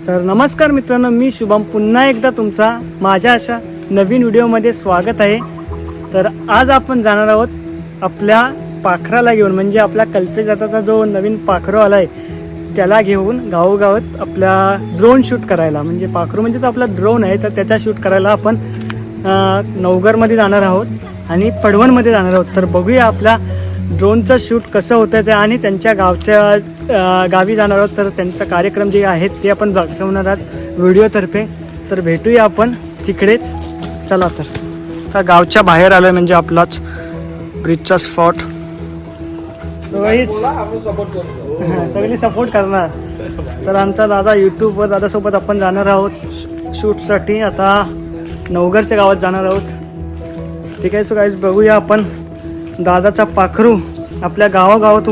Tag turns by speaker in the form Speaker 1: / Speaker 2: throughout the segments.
Speaker 1: तर नमस्कार मित्रांनो, मी शुभम पुन्हा एकदा तुमचा माझ्या अशा नवीन व्हिडिओमध्ये स्वागत आहे. तर आज आपण जाणार आहोत आपल्या पाखराला घेऊन, म्हणजे आपल्या कल्पेश दादाचा जो नवीन पाखरू आला आहे त्याला घेऊन गावोगावात आपल्या ड्रोन शूट करायला. म्हणजे पाखरू म्हणजे तो आपला ड्रोन आहे, तर त्याचा शूट करायला आपण नवघरमध्ये जाणार आहोत आणि पडवणमध्ये जाणार आहोत. तर बघूया आपल्या ड्रोनचं शूट कसं होतं ते, आणि त्यांच्या गावी जाणार आहोत. तर त्यांचा कार्यक्रम जे आहेत ते आपण दाखवणार आहोत व्हिडिओतर्फे. तर भेटूया आपण तिकडेच. चला तर गावच्या बाहेर आलो आहे, म्हणजे आपलाच ब्रिजचा स्पॉट. सगळी सपोर्ट करणार. तर आमचा दादा यूट्यूबवर दादासोबत आपण जाणार आहोत शूटसाठी. आता नवघरच्या गावात जाणार आहोत. ठीक आहे. सो गाईज, बघूया आपण दादाचा पाखरू आपल्या गावागावात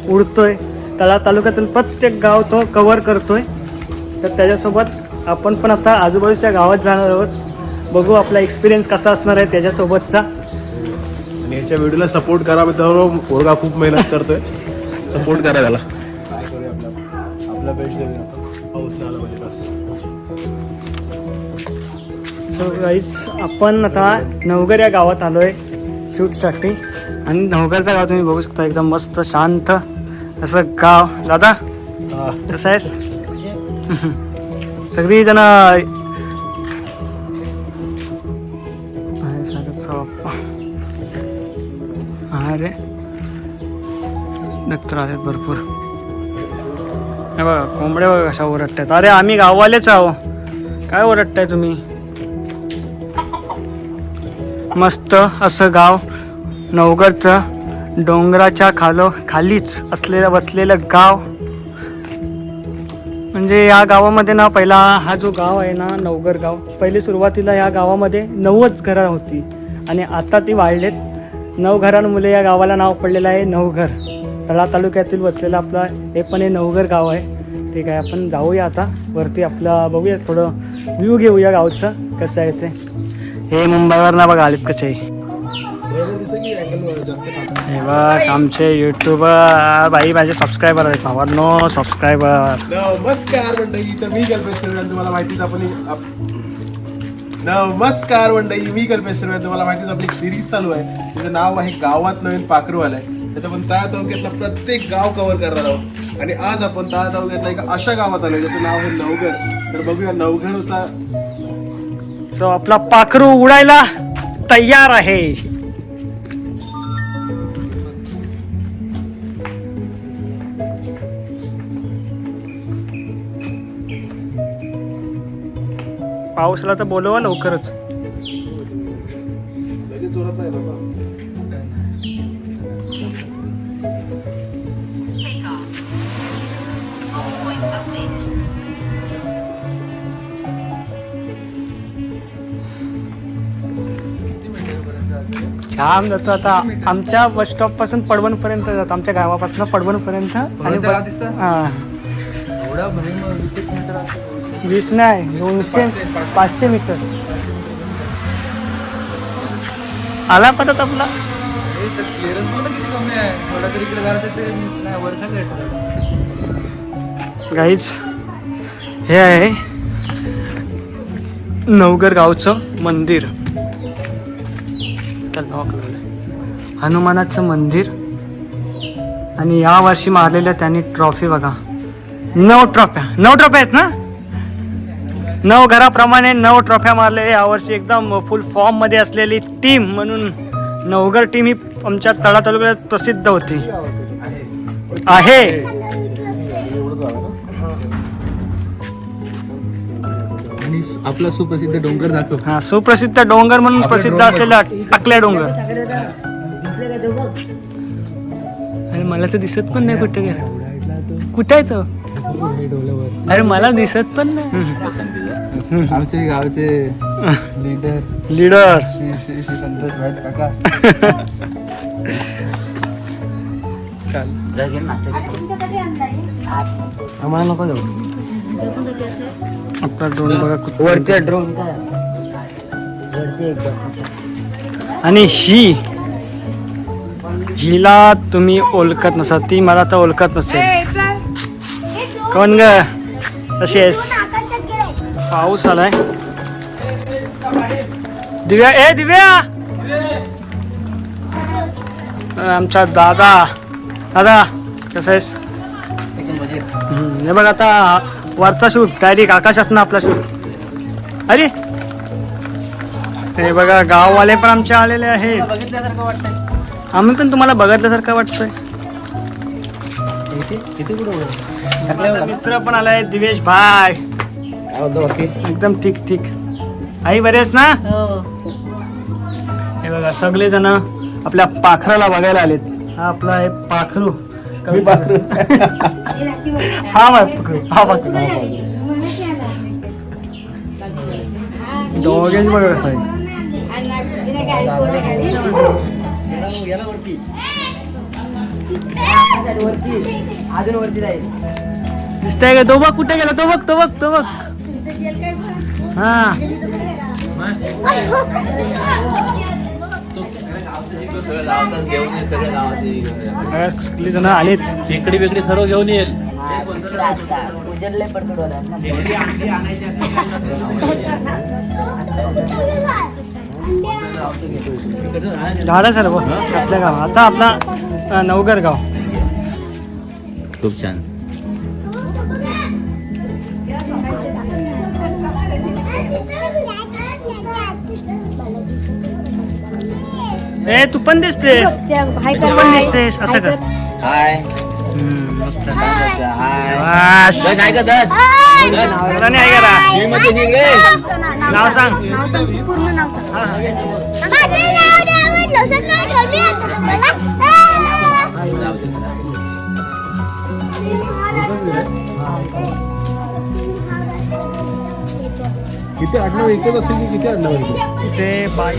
Speaker 1: उडतोय. तालुक्यातील प्रत्येक गाव तो कव्हर करतोय. तर त्याच्यासोबत आपण पण आता आजूबाजूच्या गावात जाणार आहोत. बघू आपला एक्सपिरियन्स कसा असणार आहे त्याच्यासोबतचा.
Speaker 2: आणि याच्या व्हिडिओला सपोर्ट करा मित्रांनो. पोरगा खूप मेहनत करतोय, सपोर्ट करा त्याला. आपला बेस्ट पाऊस आला म्हणजे बस.
Speaker 1: सो गाईज, आपण आता नवघर या गावात आलो आहे शूटसाठी. आणि नवघरचं गाव तुम्ही बघू शकता, एकदम मस्त शांत असं गाव. दादा कसं आहेस? सगळी जण अरे दत्तर आहेत भरपूर. हे बघा कोंबड्या बघा कशा ओरडतायत. अरे आम्ही गाववालेच आहो, काय ओरडताय तुम्ही? मस्त असं गाव नवघरचं, डोंगराच्या खालीच बसलेलं गाव. म्हणजे या गावामध्ये ना, पहिला हा जो गाव आहे ना नवघर गाव, पहिले सुरुवातीला या गावामध्ये 9च घरं होती आणि आता ती वाढलेत 9 घरांमुळे या गावाला नाव पडलेलं आहे नवघर. तळा तालुक्यातील बसलेलं आपला हे पण हे नवघर गाव आहे. ठीक आहे, आपण जाऊया आता वरती. आपला बघूया, थोडं व्ह्यू घेऊया गावचं कसं आहे ते. हे मुंबईवर ना बघा आलेत कसे. हे बघ आमचे युट्यूबर बाई, माझे सबस्क्रायबर आहेत. भावांनो सबस्क्रायबर.
Speaker 2: नमस्कार मंडळी, तर मी कल्पेश सुर्वे. तुम्हाला माहितीच नमस्कार मंडळी, मी कल्पेश सुर्वे. तुम्हाला माहितीच आपली एक सिरीज चालू आहे, तिचं नाव आहे गावात नवीन पाखरू आलाय. तर आपण त्या तालुक्यातला प्रत्येक गाव कव्हर करणार आहोत. आणि आज आपण त्या तालुक्यातल्या एका अशा गावात आलोय ज्याचं नाव आहे नवघर. तर बघूया नवघरचा.
Speaker 1: सो आपला पाखरू उडायला तयार आहे. पाऊसला तर बोलवा लवकरच.
Speaker 2: जोरात नाही बाबा.
Speaker 1: छान जातो. आता आमच्या बस स्टॉप पासून पडवण पर्यंत जातो, आमच्या गावापासून पडवण पर्यंत. आणि 20 नाही 200-500 मीटर आला परत आपला. गाईज, हे आहे नवघर गावचं मंदिर. हनुमानाचं मंदिर. आणि या वर्षी मारलेल्या त्यांनी ट्रॉफी बघा. 9 ट्रॉफ्या आहेत ना. 9 घराप्रमाणे 9 ट्रॉफ्या मारलेल्या यावर्षी. एकदम फुल फॉर्म मध्ये असलेली टीम म्हणून नवघर टीम ही आमच्या तळा तालुक्यात प्रसिद्ध होती आहे.
Speaker 2: आपला सुप्रसिद्ध डोंगर दाखव.
Speaker 1: हा, सुप्रसिद्ध डोंगर म्हणून प्रसिद्ध असलेला टाकल्या डोंगर. अरे मला तर दिसत पण नाही कुठे गेला. कुठे आहे तो? अरे मला दिसत पण नाही.
Speaker 2: आमचे गावचे
Speaker 1: लीडर
Speaker 2: संतोष भाई काका. आम्हाला नको जाऊ.
Speaker 1: आपला ड्रोन बघा
Speaker 2: वरती ड्रोन.
Speaker 1: आणि हिला तुम्ही ओळखत नसा, ती मला तर ओळखत नसेल. कोण ग? कशी आहेस? पाऊस आलाय. दिव्या ए दिव्या आमचा दादा दादा कसा आहेस? हे बघ आता वरचा शूट डायरेक्ट आकाशातनं आपला शूट. अरे हे बघा गाववाले पण आमचे आलेले आहेत.
Speaker 3: बघितल्यासारखं वाटतंय.
Speaker 1: आम्ही पण तुम्हाला बघितल्यासारखं वाटतंय.
Speaker 3: किती कुठं
Speaker 1: मित्र पण आलाय दिवेश भाई. एकदम ठीक ठीक. आई बरेच ना? हे बघा सगळे जण आपल्या पाखराला बघायला आलेत. हा आपला आहे पाखरू.
Speaker 2: पाखरू.
Speaker 1: हा पाखरू हा पाखरू. दोघेच बघा कसं आहे.
Speaker 3: अजून वरती जाईल.
Speaker 1: दिसतंय का? तो बघ कुठे गेला. तो बघ तो बघ तो बघ. हा सगळी जण आलेत.
Speaker 3: बेकडी बेकडी सर्व घेऊन येईल. उजडले पडतो.
Speaker 1: झाडा सर्व आपल्या गाव. आता आपला नवगर गाव.
Speaker 3: खूप छान.
Speaker 1: ए तू पण दिसतेस. तू पण दिसतेस असं कर.
Speaker 3: हाय.
Speaker 1: मस्त.
Speaker 3: हाय.
Speaker 1: वाश.
Speaker 3: दश आहे का दश?
Speaker 1: नवराने आहे का?
Speaker 3: मी मध्ये निघ रे.
Speaker 1: नाव सांग.
Speaker 4: पूर्ण नाव सांग.
Speaker 1: हा.
Speaker 2: किती आडनाव एकच असेल की किती आडनाव
Speaker 1: ते बाई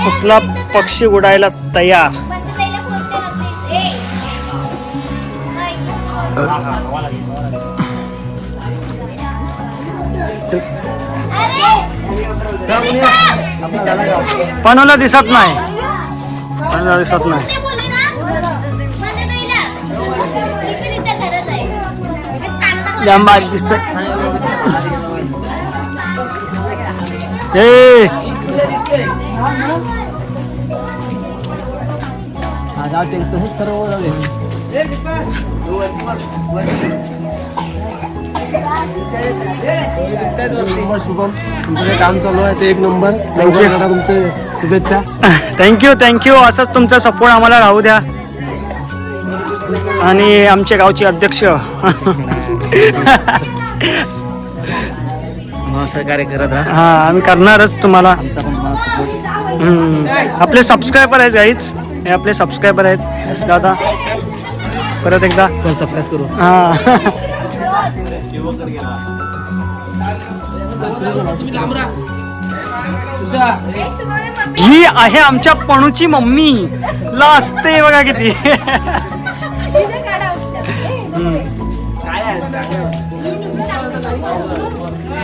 Speaker 1: कुठला पक्षी उडायला तयार. पनोला दिसत नाही. पनोला दिसत नाही. जांबा दिसतोय. ए
Speaker 3: सर्व शुभम तुमचं काम चालू आहे ते एक नंबर. तुमचे शुभेच्छा.
Speaker 1: Thank you thank you. असंच तुमचा सपोर्ट आम्हाला राहू द्या. आणि आमच्या गावचे अध्यक्ष
Speaker 3: सहकार्य करत राहा.
Speaker 1: हा आम्ही करणारच तुम्हाला.
Speaker 3: आमचा पण सपोर्ट.
Speaker 1: आपले सबस्क्रायबर आहेत गाईच. हे आपले सबस्क्रायबर आहेत दादा. परत एकदा
Speaker 3: सबस्क्राईब करू.
Speaker 1: हा ही आहे आमच्या पणूची मम्मी. लाजते बघा किती.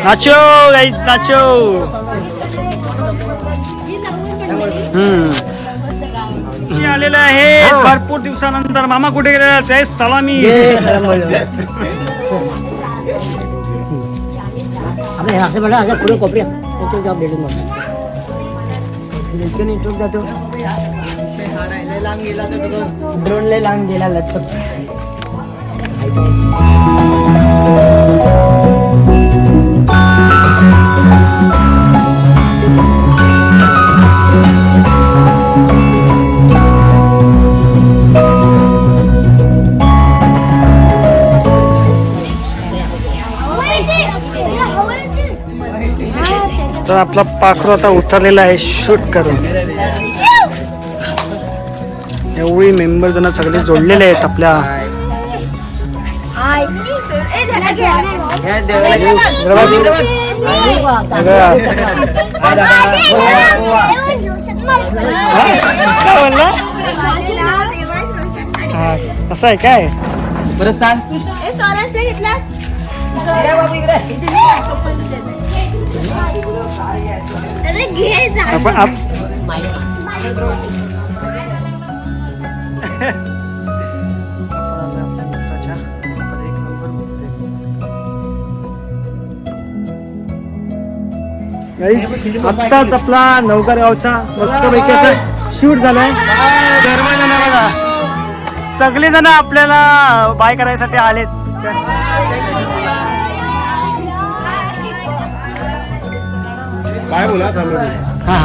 Speaker 1: Nacho guys nacho. आलेलं आहे भरपूर दिवसानंतर. मामा कुठे गेलेला आहे? सलामी.
Speaker 3: पुढे कोपऱ्या जॉब भेटून नेटवर्क जातो. लांब गेला ड्रोन लय लांब गेला लचक.
Speaker 1: तर आपला पाखरू आता उतरलेला आहे शूट करून. एवढी मेंबर जण सगळे जोडलेले आहेत आपल्या. असं आहे काय?
Speaker 3: बरं सांग.
Speaker 4: अरे घे जा.
Speaker 1: आपण आपल्या मित्राच्या हाताचा एक नंबर बघतोय. Guys, आत्ताच आपला नवकर गावचा मस्तपैकी असा शूट झालाय. सर्वजण बघा, सगळे जण आपल्याला बाय करायसाठी आलेत.
Speaker 2: काय बोला
Speaker 1: हा हा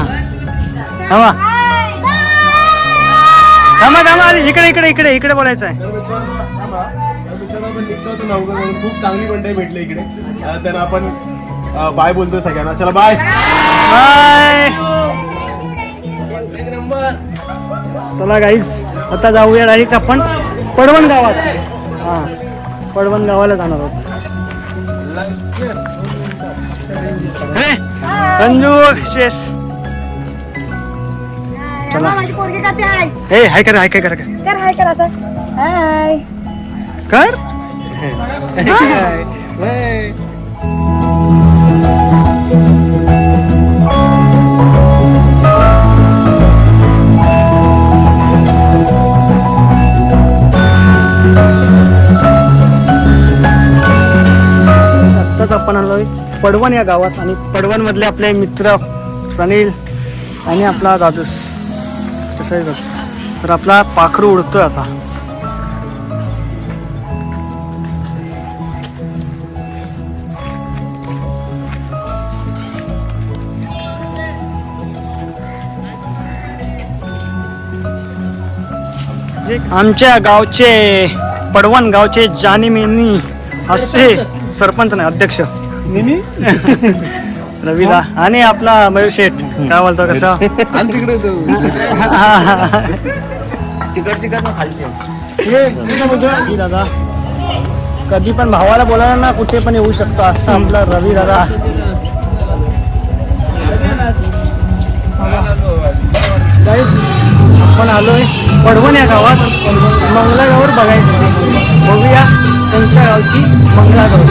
Speaker 1: थांबा थांबा थांबा, इकडे इकडे इकडे इकडे बोलायचं आहे.
Speaker 2: खूप चांगली मंडळी भेटली इकडे. तर आपण बाय बोलतोय सगळ्यांना. चला बाय
Speaker 1: बाय. चला गाईज, आता जाऊया डायरेक्ट आपण पडवण गावात. हा, पडवण गावाला जाणार आहोत. हे, संजू शेष. चला.
Speaker 4: माझी पोरगी करते हाय.
Speaker 1: हे हाय कर, हाय काय कर,
Speaker 4: कर हाय कर असं. हाय.
Speaker 1: कर. आत्ताच आपण आलोय पडवण या गावात, आणि पडवण मधले आपले मित्र प्रणील आणि आपला दादूस. कसं आहे बघ, तर आपला पाखरू उडतोय आता. आमच्या गावचे, पडवण गावचे जाणीमेनी असे सरपंच नाही, अध्यक्ष रविदा आणि आपला मयूर शेठ. काय बोलतो कसं
Speaker 3: तिकडची का खालची?
Speaker 1: रवी दादा कधी पण भावाला बोलायला ना कुठे पण येऊ शकतो, असं आपला रवी दादा. आपण आलोय पडवण या गावात मंगलागौर बघायचं. बघूया त्यांच्या गावची मंगलागौर.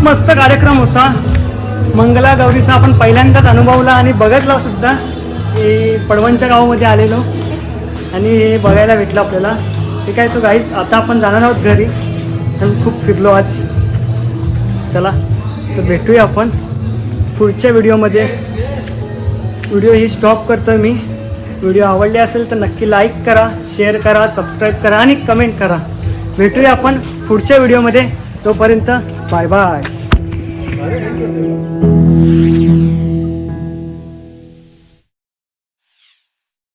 Speaker 1: मस्त कार्यक्रम होता. मंगलागौरीचा आपण पहिल्यांदाच अनुभवला आणि बघितला सुद्धा. हे पडवणच्या गावामध्ये आलेलो आणि हे बघायला भेटलं आपल्याला. ठीक आहे. सो गाईस आता आपण जाणार आहोत घरी. आणि खूप फिरलो आज. चला तर भेटूया आपण पुढच्या व्हिडिओमध्ये. व्हिडिओ ही स्टॉप करतो मी. व्हिडिओ आवडले असेल तर नक्की लाईक करा, शेअर करा, सबस्क्राईब करा आणि कमेंट करा. भेटूया आपण पुढच्या व्हिडिओमध्ये. तोपर्यंत बाय बाय.